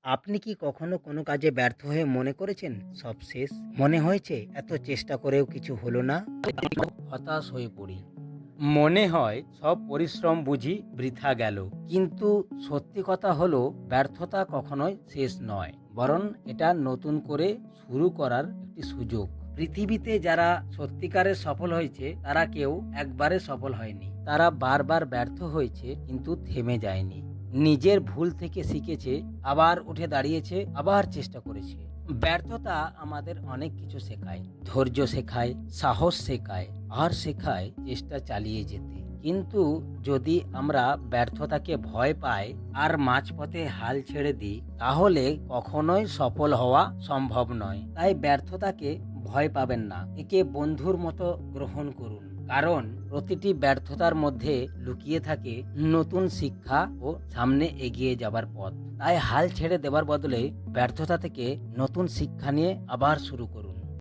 আপনি কি কখনো কোনো কাজে ব্যর্থ হয়ে মনে করেছেন সব শেষ? মনে হয়েছে এত চেষ্টা করেও কিছু হলো না? হতাশ হয়ে পড়ি। মনে হয় সব পরিশ্রম বুঝি বৃথা গেল। কিন্তু সত্যি কথা হলো ব্যর্থতা কখনোই শেষ নয়। বরং এটা নতুন করে শুরু করার একটি সুযোগ। পৃথিবীতে যারা সত্যিকারের সফল হয়েছে তারা কেউ একবারে সফল হয়নি। তারা বারবার ব্যর্থ হয়েছে কিন্তু থেমে যায়নি। নিজের ভুল থেকে শিখেছে, আবার উঠে দাঁড়িয়েছে, আবার চেষ্টা করেছে। ব্যর্থতা আমাদের অনেক কিছু শেখায়। ধৈর্য শেখায়, সাহস শেখায়, আর শেখায় চেষ্টা চালিয়ে যেতে। কিন্তু যদি আমরা ব্যর্থতাকে ভয় পাই আর মাঝপথে হাল ছেড়ে দিই, তাহলে কখনোই সফল হওয়া সম্ভব নয়। তাই ব্যর্থতাকে ভয় পাবেন না, একে বন্ধুর মতো গ্রহণ করুন। কারণ প্রতিটি ব্যর্থতার মধ্যে লুকিয়ে থাকে নতুন শিক্ষা ও সামনে এগিয়ে যাবার পথ। তাই হাল ছেড়ে দেবার বদলে ব্যর্থতা থেকে নতুন শিক্ষা নিয়ে আবার শুরু করুন।